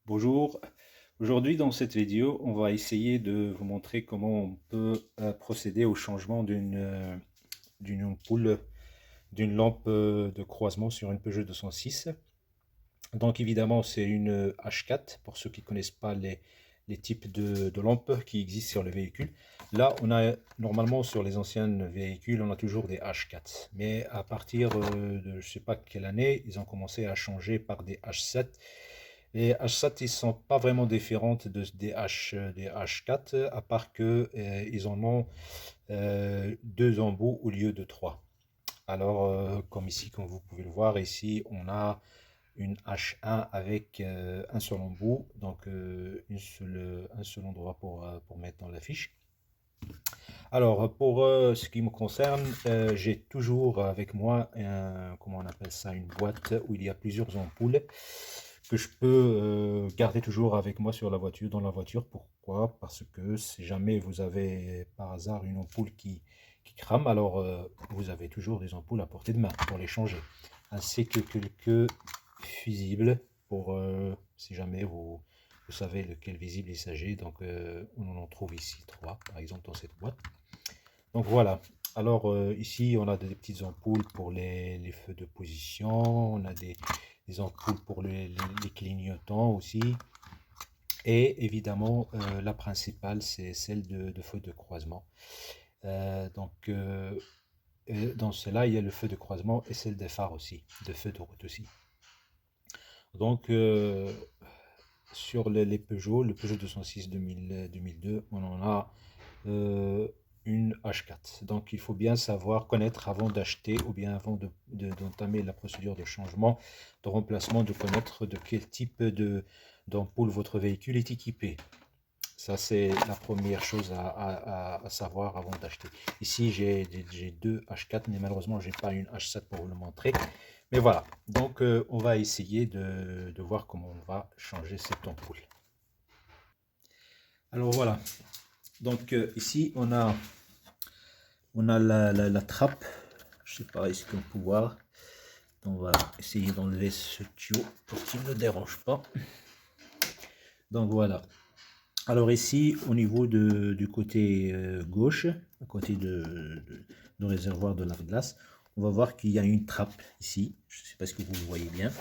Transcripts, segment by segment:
Bonjour, aujourd'hui dans cette vidéo, on va essayer de vous montrer comment on peut procéder au changement d'une ampoule, d'une lampe de croisement sur une Peugeot 206. Donc évidemment, c'est une H4 pour ceux qui ne connaissent pas les types de lampes qui existent sur le véhicule. Là, on a normalement sur les anciens véhicules, on a toujours des H4. Mais à partir de je ne sais pas quelle année, ils ont commencé à changer par des H7. Les H7, ils sont pas vraiment différentes des H4, à part que ils en ont deux embouts au lieu de trois. Alors, comme ici, comme vous pouvez le voir, ici, on a une H1 avec un seul embout, donc un seul endroit pour mettre dans la fiche. Alors, pour ce qui me concerne, j'ai toujours avec moi, comment on appelle ça, une boîte où il y a plusieurs ampoules que je peux garder toujours avec moi sur la voiture, dans la voiture. Pourquoi? Parce que si jamais vous avez par hasard une ampoule qui crame, alors vous avez toujours des ampoules à portée de main pour les changer, ainsi que quelques fusibles pour si jamais vous savez lequel visible il s'agit. Donc on en trouve ici trois, par exemple dans cette boîte. Donc voilà. Alors ici, on a des petites ampoules pour les feux de position, on a des ampoules pour les clignotants aussi. Et évidemment, la principale, c'est celle de feu de croisement. Dans cela, il y a le feu de croisement et celle des phares aussi, de feu de route aussi. Donc, sur les Peugeot, le Peugeot 206 2002, on en a euh, une H4. Donc il faut bien savoir connaître avant d'acheter ou bien avant d'entamer la procédure de changement, de remplacement, de connaître de quel type d'ampoule votre véhicule est équipé. Ça, c'est la première chose à savoir avant d'acheter. Ici, j'ai deux H4, mais malheureusement, je n'ai pas une H7 pour vous le montrer. Mais voilà, donc on va essayer de voir comment on va changer cette ampoule. Alors voilà, donc ici, on a la trappe. Je sais pas, est-ce qu'on peut voir. On va essayer d'enlever ce tuyau pour qu'il ne dérange pas. Donc voilà. Alors ici, au niveau du côté gauche, à côté du réservoir de lave-glace, on va voir qu'il y a une trappe ici. Je ne sais pas si vous le voyez bien.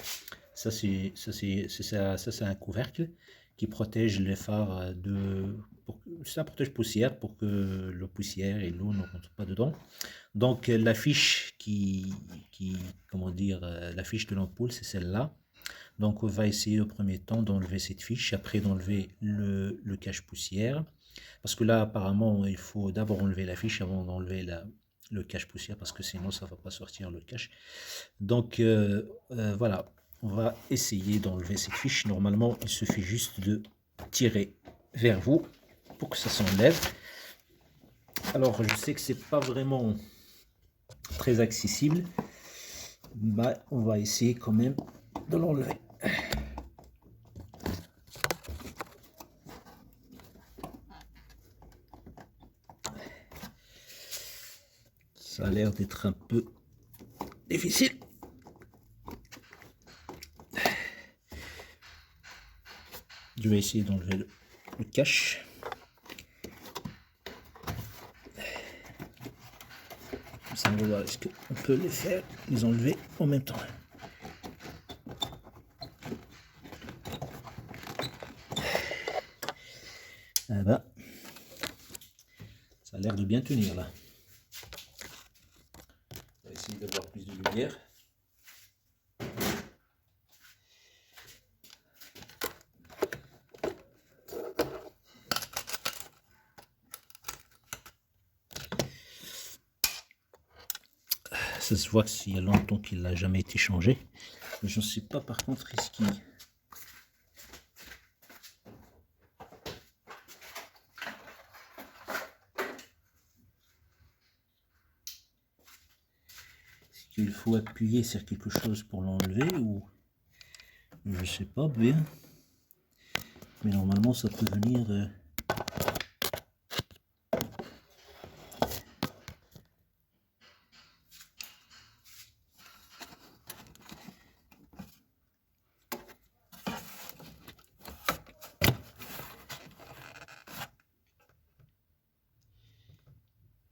Ça, c'est un couvercle qui protège les phares c'est un protège poussière pour que la poussière et l'eau ne rentrent pas dedans. Donc la fiche comment dire, la fiche de l'ampoule, c'est celle-là. Donc on va essayer au premier temps d'enlever cette fiche, après d'enlever le cache-poussière. Parce que là, apparemment, il faut d'abord enlever la fiche avant d'enlever le cache-poussière, parce que sinon, ça ne va pas sortir le cache. Donc voilà, on va essayer d'enlever cette fiche. Normalement, il suffit juste de tirer vers vous pour que ça s'enlève. Alors, je sais que c'est pas vraiment très accessible, mais on va essayer quand même de l'enlever. Ça a l'air d'être un peu difficile. Je vais essayer d'enlever le cache. Ça, on va voir est-ce qu'on peut les enlever en même temps. Ah ben, ça a l'air de bien tenir là. On va essayer d'avoir plus de lumière. Ça se voit qu'il y a longtemps qu'il n'a jamais été changé. Mais je ne sais pas par contre est-ce qu'il faut appuyer sur quelque chose pour l'enlever ou je sais pas bien. Mais normalement ça peut venir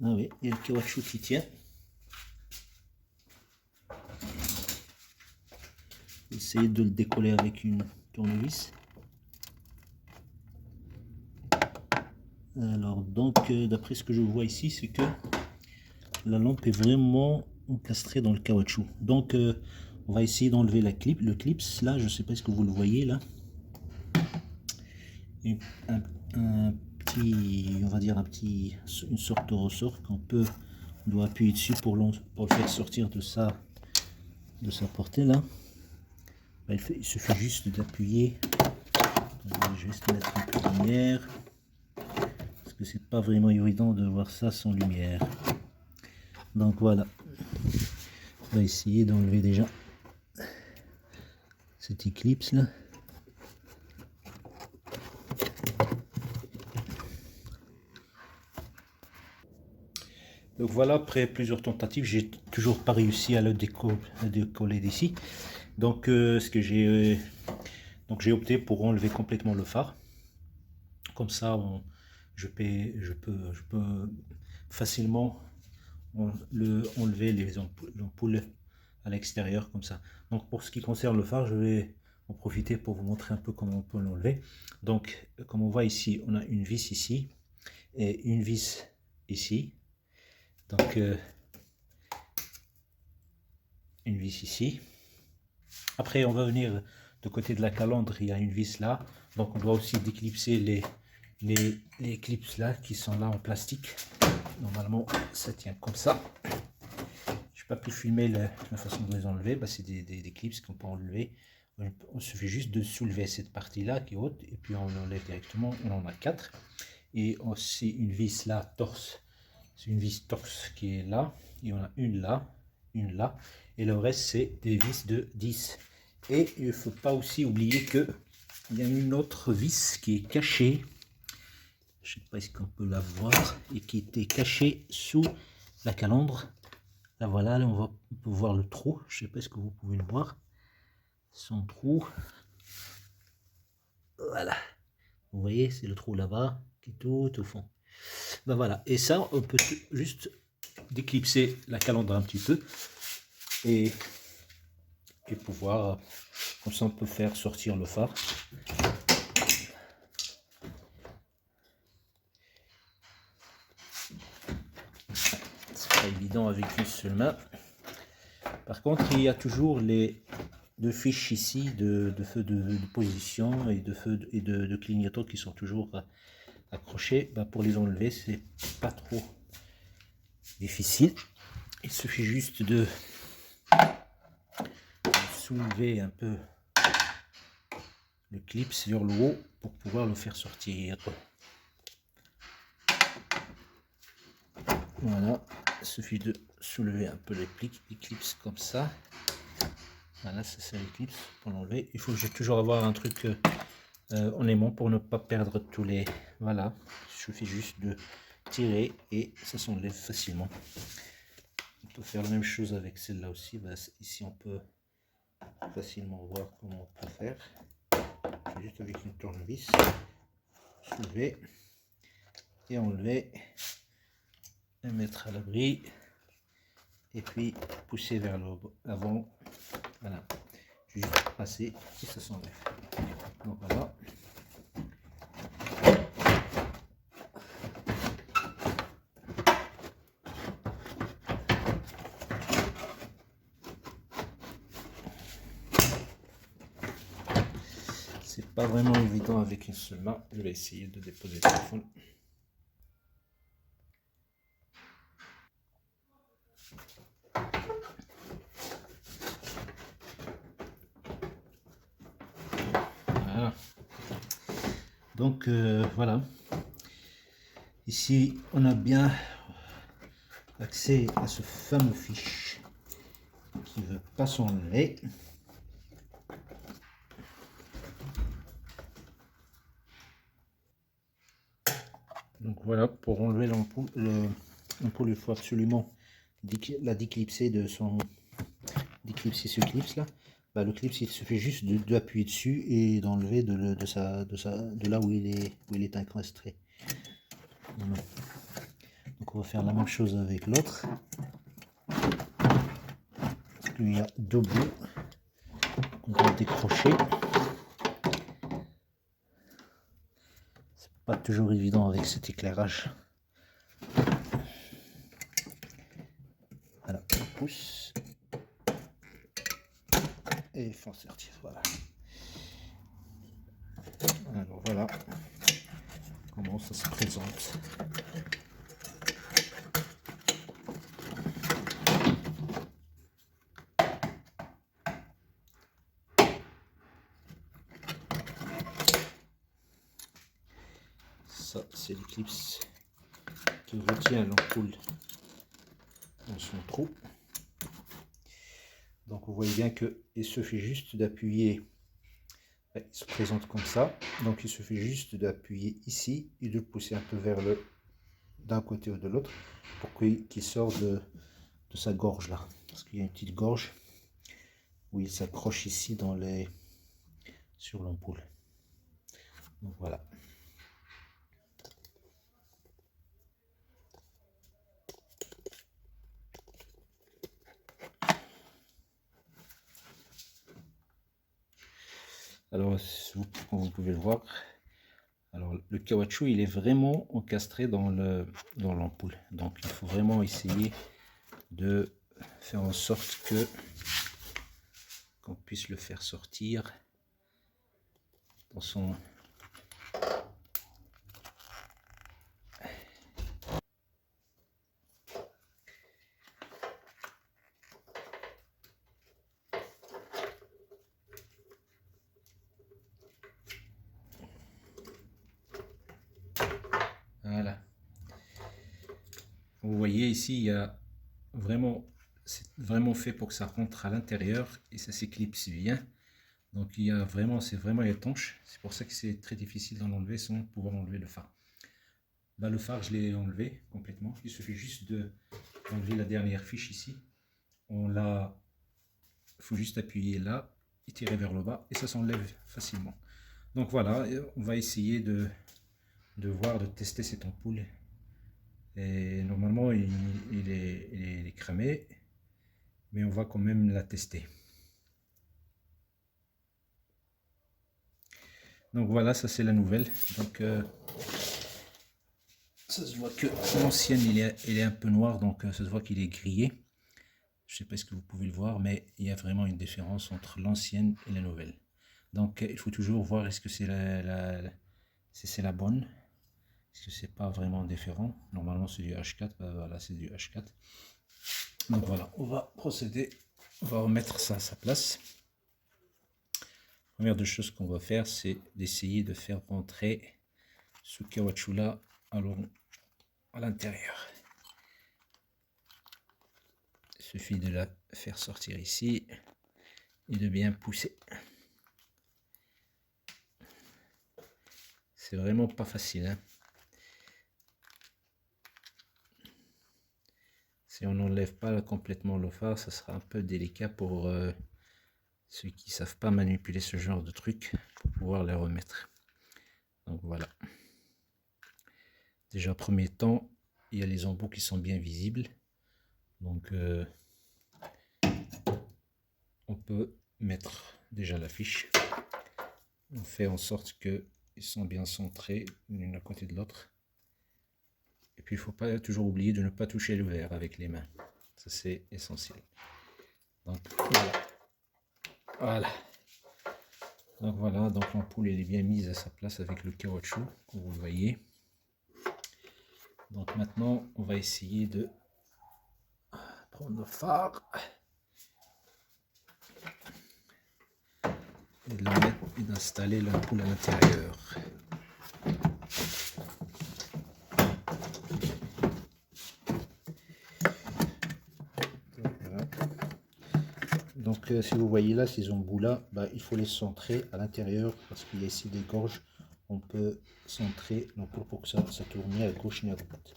Ah oui, il y a le caoutchouc qui tient. Essayez de le décoller avec une tournevis. Alors donc, d'après ce que je vois ici, c'est que la lampe est vraiment encastrée dans le caoutchouc. Donc, on va essayer d'enlever le clips. Là, je ne sais pas ce que vous le voyez là. Un petit, on va dire une sorte de ressort on doit appuyer dessus pour le faire sortir de sa portée là. Il suffit juste d'appuyer. Je vais juste mettre un peu de lumière parce que c'est pas vraiment évident de voir ça sans lumière. Donc voilà, on va essayer d'enlever déjà cette éclipse là. Donc voilà, après plusieurs tentatives, j'ai toujours pas réussi à le décoller d'ici. Donc j'ai opté pour enlever complètement le phare. Comme ça, je peux facilement enlever les ampoules à l'extérieur comme ça. Donc pour ce qui concerne le phare, je vais en profiter pour vous montrer un peu comment on peut l'enlever. Donc comme on voit ici, on a une vis ici et une vis ici. Donc une vis ici. Après on va venir de côté de la calandre, il y a une vis là. Donc on doit aussi déclipser les clips là qui sont là en plastique. Normalement ça tient comme ça. Je n'ai pas pu filmer la façon de les enlever. Bah, c'est des clips qu'on peut enlever. On suffit juste de soulever cette partie là qui est haute et puis on enlève directement. On en a 4 et aussi une vis là torse. C'est une vis torse qui est là et on a une là et le reste c'est des vis de 10. Et il ne faut pas aussi oublier que il y a une autre vis qui est cachée. Je ne sais pas si on peut la voir et qui était cachée sous la calandre. Là voilà, là on peut voir le trou. Je ne sais pas ce que vous pouvez le voir. Son trou. Voilà. Vous voyez, c'est le trou là-bas qui est tout au fond. Ben voilà. Et ça, on peut juste déclipser la calandre un petit peu et pouvoir, comme ça on peut faire sortir le phare. C'est pas évident avec une seule main. Par contre, il y a toujours les deux fiches ici de feu de position et de feu et de clignotant qui sont toujours accrochés. Ben pour les enlever, c'est pas trop difficile. Il suffit juste de soulever un peu le clip sur le haut pour pouvoir le faire sortir. Voilà, il suffit de soulever un peu les clips comme ça. Voilà, c'est les clips pour l'enlever. Il faut toujours avoir un truc en aimant pour ne pas perdre tous les... Voilà, il suffit juste de tirer et ça s'enlève facilement. On peut faire la même chose avec celle-là aussi. Ben, ici, on peut facilement voir comment on peut faire. Juste avec une tournevis, soulever et enlever et mettre à l'abri et puis pousser vers l'avant. Voilà, juste passer et ça s'enlève. Donc voilà. C'est pas vraiment évident avec une seule main. Je vais essayer de déposer le téléphone. Voilà. Donc voilà. Ici, on a bien accès à ce fameux fiche qui ne veut pas s'enlever. Donc voilà, pour enlever l'ampoule, il faut absolument la déclipser déclipser ce clip là. Bah, le clip, il suffit juste d'appuyer dessus et d'enlever de là où il est incrusté. Donc Donc on va faire la même chose avec l'autre. Parce qu'il y a deux bouts qu'on doit décrocher. C'est pas toujours évident avec cet éclairage. Voilà, on pousse. Et il faut en sortir, voilà. Alors voilà comment ça se présente. Ça, c'est l'éclipse qui retient l'ampoule dans son trou. Donc vous voyez bien qu'il suffit juste d'appuyer. Il se présente comme ça. Donc il suffit juste d'appuyer ici et de le pousser un peu vers le d'un côté ou de l'autre pour qu'il sorte de sa gorge là. Parce qu'il y a une petite gorge où il s'accroche ici sur l'ampoule. Donc voilà. Alors, comme vous pouvez le voir, alors le caoutchouc il est vraiment encastré dans l'ampoule. Donc il faut vraiment essayer de faire en sorte qu'on puisse le faire sortir dans son... Voilà. Vous voyez ici, il y a vraiment, c'est vraiment fait pour que ça rentre à l'intérieur et ça s'éclipse bien. Donc il y a vraiment, c'est vraiment étanche. C'est pour ça que c'est très difficile d'en enlever sans pouvoir enlever le phare. Là, le phare, je l'ai enlevé complètement. Il suffit juste d'enlever la dernière fiche ici. Il faut juste appuyer là et tirer vers le bas et ça s'enlève facilement. Donc voilà, on va essayer de tester cette ampoule. Et normalement, il est cramé, mais on va quand même la tester. Donc voilà, ça c'est la nouvelle. Donc ça se voit que l'ancienne il est un peu noir, donc ça se voit qu'il est grillé. Je ne sais pas si vous pouvez le voir, mais il y a vraiment une différence entre l'ancienne et la nouvelle. Donc il faut toujours voir est-ce que c'est la bonne. Est-ce que c'est pas vraiment différent? Normalement c'est du H4, ben voilà c'est du H4. Donc voilà, on va procéder, on va remettre ça à sa place. La première des choses qu'on va faire, c'est d'essayer de faire rentrer ce caoutchouc là à l'intérieur. Il suffit de la faire sortir ici et de bien pousser. C'est vraiment pas facile, hein. Si on n'enlève pas complètement le phare, ça sera un peu délicat pour ceux qui ne savent pas manipuler ce genre de truc pour pouvoir les remettre. Donc voilà. Déjà, premier temps, il y a les embouts qui sont bien visibles. Donc on peut mettre déjà la fiche. On fait en sorte qu'ils sont bien centrés l'une à côté de l'autre. Et puis il ne faut pas toujours oublier de ne pas toucher le verre avec les mains. Ça c'est essentiel. Donc voilà. Voilà. Donc voilà, donc l'ampoule elle est bien mise à sa place avec le caoutchouc, comme vous le voyez. Donc maintenant on va essayer de prendre le phare et de le mettre et d'installer l'ampoule à l'intérieur. Donc si vous voyez là, ces embouts là, il faut les centrer à l'intérieur parce qu'il y a ici des gorges. On peut centrer l'ampoule pour que ça tourne ni à gauche ni à droite.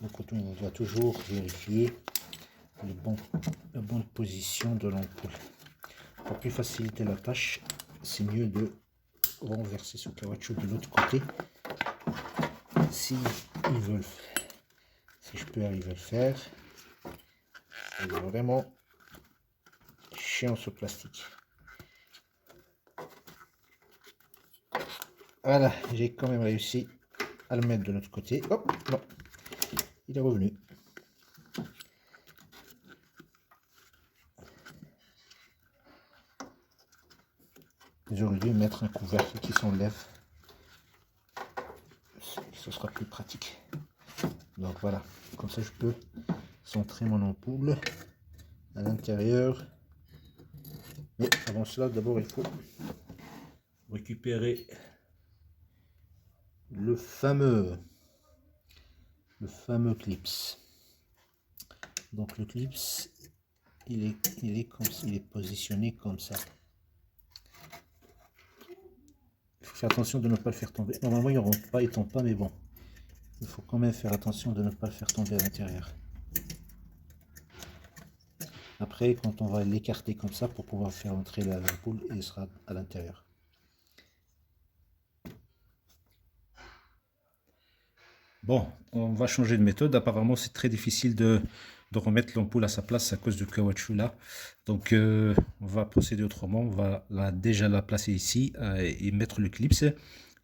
Donc on doit toujours vérifier la bonne position de l'ampoule. Pour plus faciliter la tâche, c'est mieux de renverser ce caoutchouc de l'autre côté si ils veulent Si je peux arriver à le faire. C'est vraiment chiant ce plastique. Voilà, j'ai quand même réussi à le mettre de l'autre côté. Hop, non, il est revenu. J'aurais dû mettre un couvercle qui s'enlève. Ce sera plus pratique. Donc voilà, comme ça je peux centrer mon ampoule à l'intérieur. Mais avant cela, d'abord il faut récupérer le fameux clips. Donc le clips, il est positionné comme ça. Faire attention de ne pas le faire tomber. Normalement il ne rentre pas, il tombe pas, mais bon, il faut quand même faire attention de ne pas le faire tomber à l'intérieur. Après, quand on va l'écarter comme ça pour pouvoir faire entrer l'ampoule, il sera à l'intérieur. Bon, on va changer de méthode. Apparemment, c'est très difficile de remettre l'ampoule à sa place à cause du caoutchouc là. Donc, on va procéder autrement. On va déjà la placer ici et mettre le clips.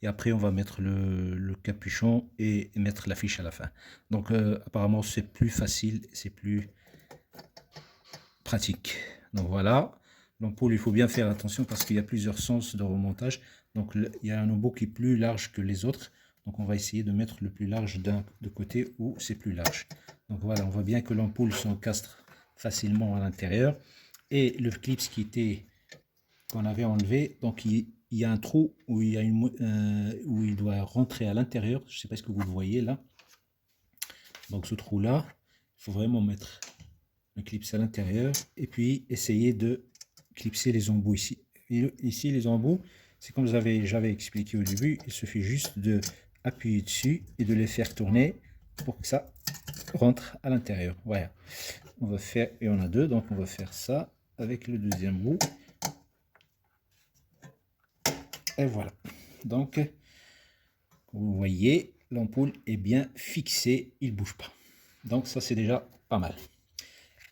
Et après, on va mettre le capuchon et mettre la fiche à la fin. Donc, apparemment, c'est plus facile, c'est plus pratique. Donc voilà, l'ampoule, il faut bien faire attention parce qu'il y a plusieurs sens de remontage. Donc il y a un embout qui est plus large que les autres. Donc on va essayer de mettre le plus large de côté où c'est plus large. Donc voilà, on voit bien que l'ampoule s'encastre facilement à l'intérieur. Et le clip qu'on avait enlevé, donc il y a un trou où où il doit rentrer à l'intérieur. Je ne sais pas ce que vous le voyez là. Donc ce trou là, il faut vraiment mettre le clips à l'intérieur et puis essayer de clipser les embouts ici. Et ici les embouts, c'est comme j'avais expliqué au début, il suffit juste de appuyer dessus et de les faire tourner pour que ça rentre à l'intérieur. Voilà, on va faire, et on a deux, donc on va faire ça avec le deuxième bout. Et voilà, donc vous voyez, l'ampoule est bien fixée, il ne bouge pas. Donc ça c'est déjà pas mal.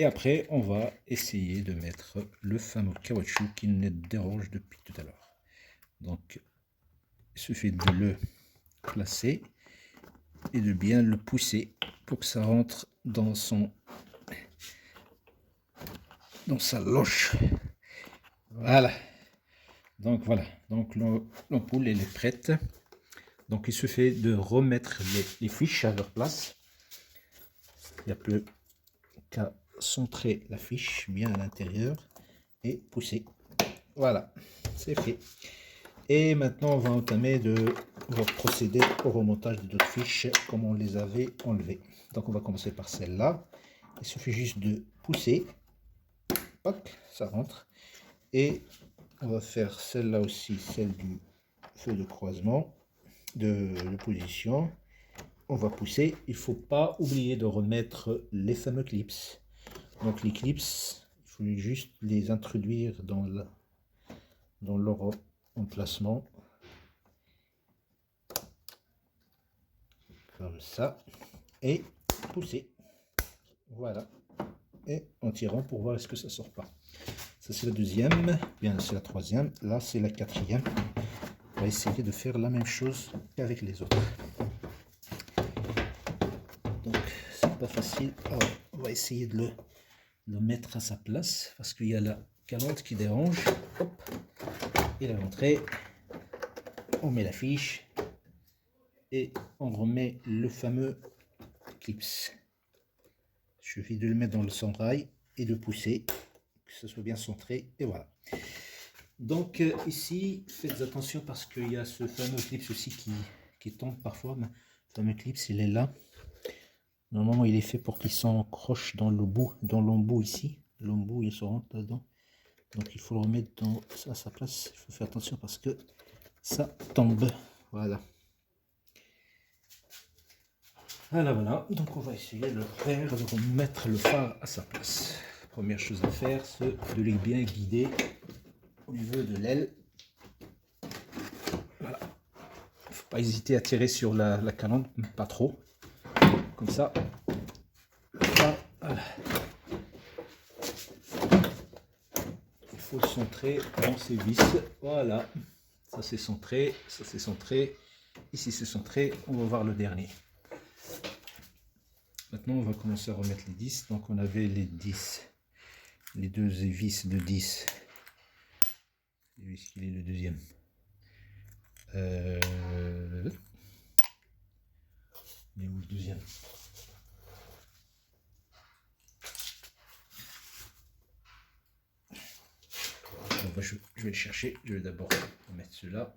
Et après, on va essayer de mettre le fameux caoutchouc qui nous dérange depuis tout à l'heure. Donc, il suffit de le placer et de bien le pousser pour que ça rentre dans sa loche. Voilà. Donc, voilà. Donc, l'ampoule, elle est prête. Donc, il suffit de remettre les fiches à leur place. Il n'y a plus qu'à centrer la fiche bien à l'intérieur et pousser. Voilà, c'est fait. Et maintenant, on va procéder au remontage de d'autres fiches comme on les avait enlevées. Donc, on va commencer par celle-là. Il suffit juste de pousser. Hop, ça rentre. Et on va faire celle-là aussi, celle du feu de croisement, de position. On va pousser. Il ne faut pas oublier de remettre les fameux clips. Donc les clips, il faut juste les introduire dans leur emplacement. Comme ça. Et pousser. Voilà. Et en tirant pour voir est-ce que ça sort pas. Ça c'est la deuxième. Bien, c'est la troisième. Là, c'est la quatrième. On va essayer de faire la même chose qu'avec les autres. Donc, c'est pas facile. Alors, on va essayer de le mettre à sa place parce qu'il y a la calandre qui dérange. Hop, et la rentrée, on met la fiche et on remet le fameux clips. Il suffit de le mettre dans le centrail et de pousser, que ce soit bien centré, et voilà. Donc ici, faites attention parce qu'il y a ce fameux clips aussi qui tombe parfois. Mais le fameux clips, il est là. Normalement, il est fait pour qu'il s'encroche dans l'embout ici. L'embout, il se rentre là-dedans. Donc, il faut le remettre à sa place. Il faut faire attention parce que ça tombe. Voilà. Voilà. Donc, on va essayer de remettre le phare à sa place. Première chose à faire, c'est de les bien guider au niveau de l'aile. Voilà. Il ne faut pas hésiter à tirer sur la calandre, pas trop. Comme ça, faut le centrer dans ces vis. Voilà, ça c'est centré, ça c'est centré. Ici c'est centré, on va voir le dernier. Maintenant on va commencer à remettre les 10. Donc on avait les 10, les deux vis de 10. Et où est-ce qu'il est le deuxième? Il est où le deuxième? Bon, je vais le chercher. Je vais d'abord mettre cela.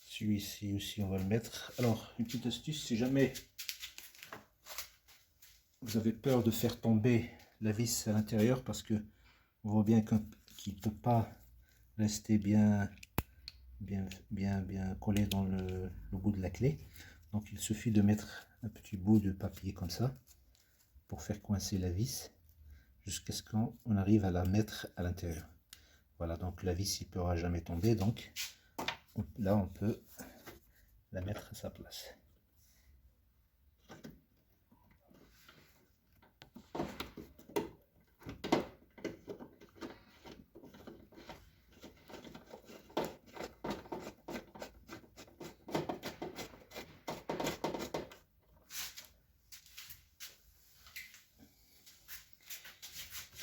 Celui-ci aussi, on va le mettre. Alors, une petite astuce, si jamais vous avez peur de faire tomber la vis à l'intérieur, parce que on voit bien qu'il ne peut pas rester bien collé dans le bout de la clé. Donc, il suffit de mettre un petit bout de papier comme ça pour faire coincer la vis jusqu'à ce qu'on arrive à la mettre à l'intérieur. Voilà, donc la vis, il ne pourra jamais tomber. Donc, là, on peut la mettre à sa place.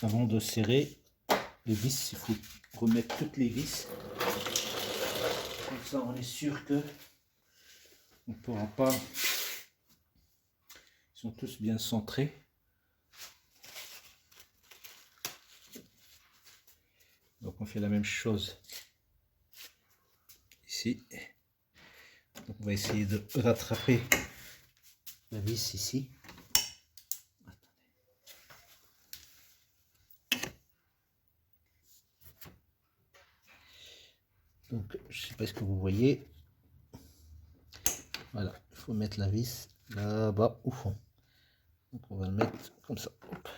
Avant de serrer les vis, il faut remettre toutes les vis. Comme ça, on est sûr que on ne pourra pas. Ils sont tous bien centrés. Donc on fait la même chose ici. Donc on va essayer de rattraper la vis ici. Donc je ne sais pas ce que vous voyez. Voilà, il faut mettre la vis là-bas au fond. Donc on va le mettre comme ça. Hop.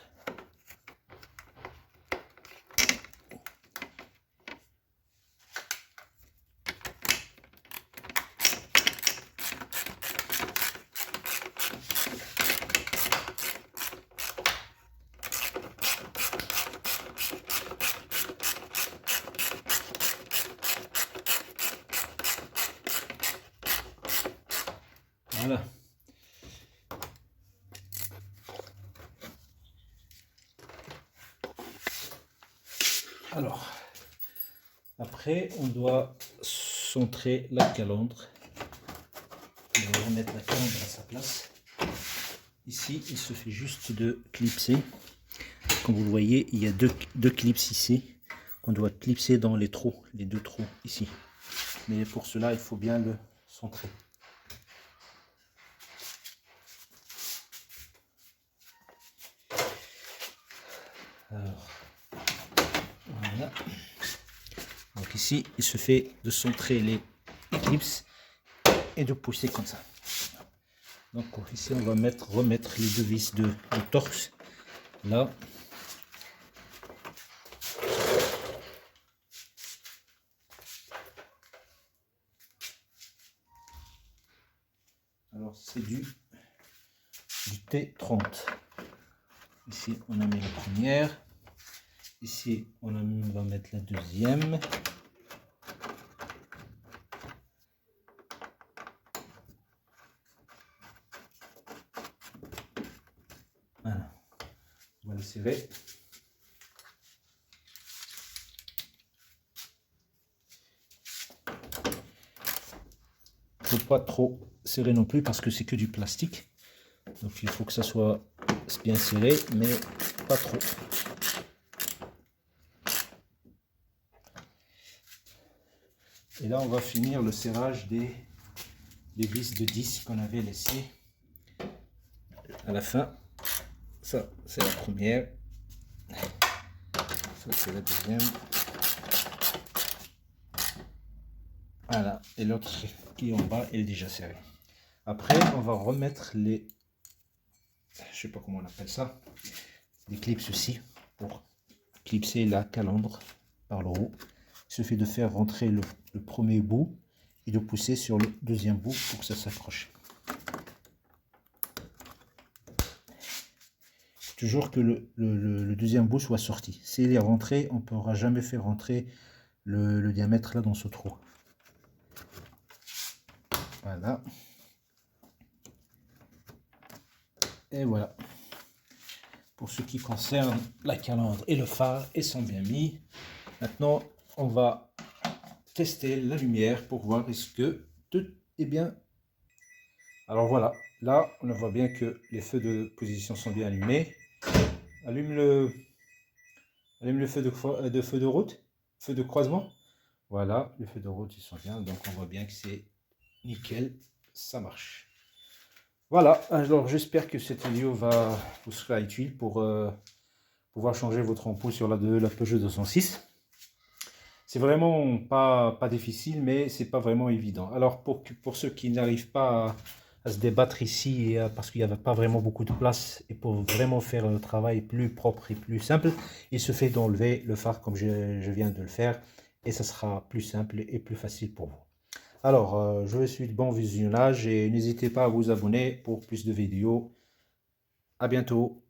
Voilà. Alors, après, on doit centrer la calandre. On va remettre la calandre à sa place. Ici, il se fait juste de clipser. Comme vous le voyez, il y a deux clips ici qu'on doit clipser dans les trous, les deux trous ici. Mais pour cela, il faut bien le centrer. Alors, voilà. Donc ici, il se fait de centrer les clips et de pousser comme ça. Donc ici, on va remettre les deux vis de torx là. Alors c'est du T30. Ici, on a mis la première. Ici, on va mettre la deuxième. Voilà. On va le serrer. Il ne faut pas trop serrer non plus parce que c'est que du plastique. Donc il faut que ça soit bien serré, mais pas trop. Et là, on va finir le serrage des vis de 10 qu'on avait laissé à la fin. Ça, c'est la première. Ça, c'est la deuxième. Voilà. Et l'autre qui est en bas, elle est déjà serrée. Après, on va remettre les... Je sais pas comment on appelle ça. Les clips aussi, pour clipser la calandre par le haut. Il suffit de faire rentrer le premier bout et de pousser sur le deuxième bout pour que ça s'accroche. Toujours que le deuxième bout soit sorti. S'il est rentré, on ne pourra jamais faire rentrer le diamètre là dans ce trou. Voilà. Et voilà. Pour ce qui concerne la calandre et le phare, ils sont bien mis. Maintenant, on va tester la lumière pour voir est-ce que tout est bien. Alors voilà, là, on voit bien que les feux de position sont bien allumés. Allume le feu de route, feu de croisement. Voilà, les feux de route, ils sont bien. Donc, on voit bien que c'est nickel, ça marche. Voilà, alors j'espère que cette vidéo vous sera utile pour pouvoir changer votre ampoule sur la Peugeot 206. C'est vraiment pas difficile, mais c'est pas vraiment évident. Alors pour ceux qui n'arrivent pas à se débattre ici, parce qu'il n'y avait pas vraiment beaucoup de place, et pour vraiment faire le travail plus propre et plus simple, il se fait d'enlever le phare comme je viens de le faire, et ça sera plus simple et plus facile pour vous. Alors, je vous souhaite bon visionnage et n'hésitez pas à vous abonner pour plus de vidéos. À bientôt.